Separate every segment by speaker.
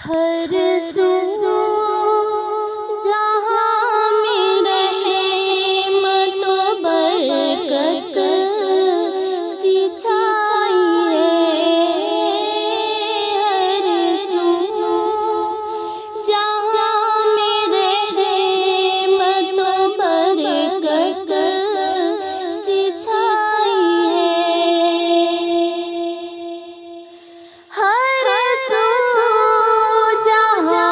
Speaker 1: ہر سو جہاں میں رحمت و برکت سی چھائی ہے، ہر سو جہاں میں رحمت و برکت سی چھائی ہے، ہر سو جہاں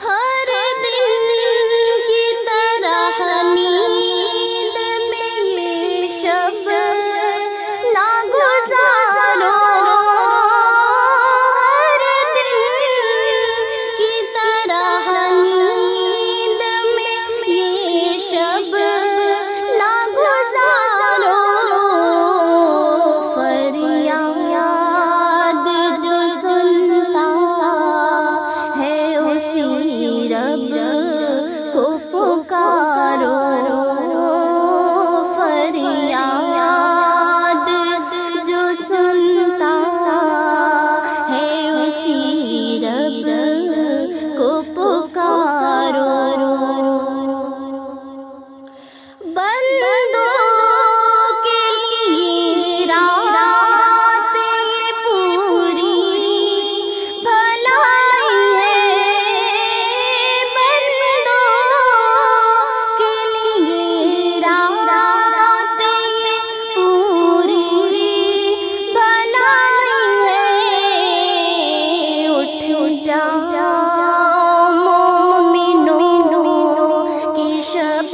Speaker 1: ہر دن کی طرح نیند میں یہ شب نہ گزارو، ہر دن کی طرح نیند میں یہ شب نہ گزارو، فریاد جو سنتا ہے اسی رب کو پکارو، فریاد جو سنتا ہے اسی رب کو پکارو، بندوں کے لیے رات پوری بھلائی ہے، بندوں کے لیے رات پوری بھلائی ہے، اٹھ جاؤ مومنوں کی شب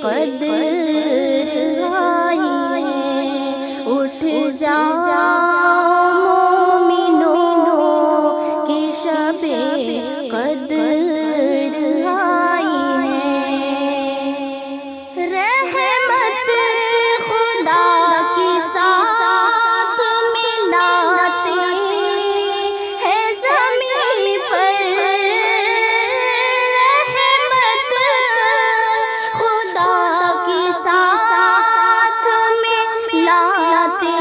Speaker 1: قدر آئی ہے، اٹھ جاؤ مومنوں کی شب قدر آئی ہے، رحمت خدا کی ساتھ ملاتے ہیں زمین پر، رحمت خدا کی ساتھ ملاتے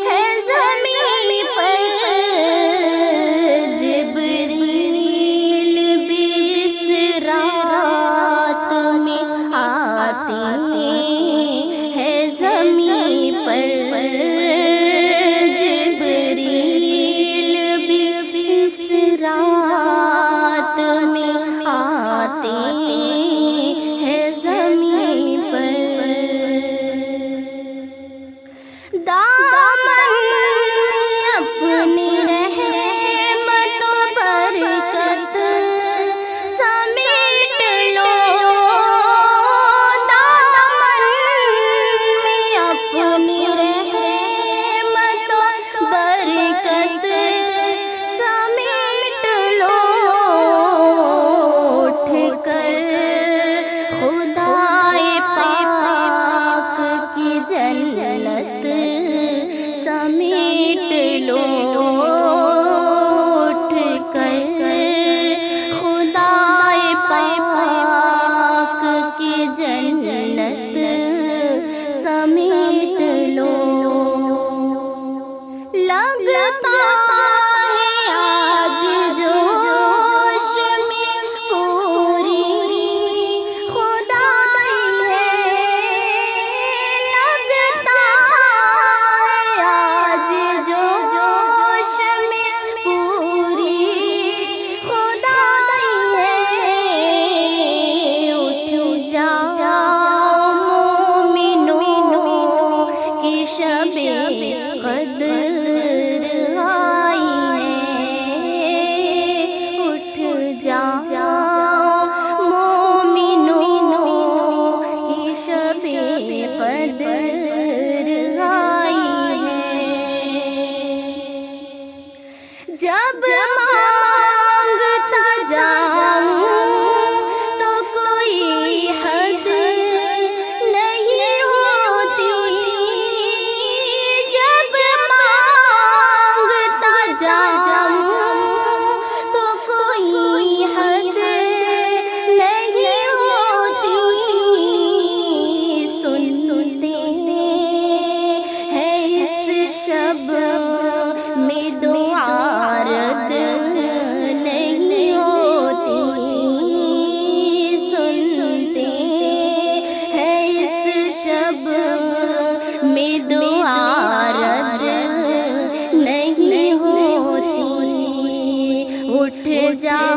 Speaker 1: ہیں زمین پر، جبریل بھی اس رات میں آتے ہیں زمین پر، جبریل بھی اس رات میں آتے ہیں زمین پر، دامن میں اپنی رحمت و برکت سمیٹ لو، دامن میں اپنی رحمت و برکت سمیٹ لو، اٹھ کر خدائے پاک کی جنت سمیٹ لو، اٹھ کر خدائے پاک کی جنت سمیٹ لو، لگتا ہے آج جوش میں پوری خدائی ہے، لگتا ہے آج جوش میں پوری خدائی ہے، اٹھ جاؤ مومنوں کی شب قدر آئی ہے، اٹھ جاؤ مومنوں کی شب قدر آئی ہے، جب مانگتا جاؤں تو کوئی حد نہیں ہوتی، جب مانگتا جاؤں تو کوئی حد نہیں ہوتی، سنتے ہیں اس شب میں دعا رد نہیں ہوتی، سنتے ہیں اس شب میں دعا رد نہیں ہوتی، اٹھ جاؤ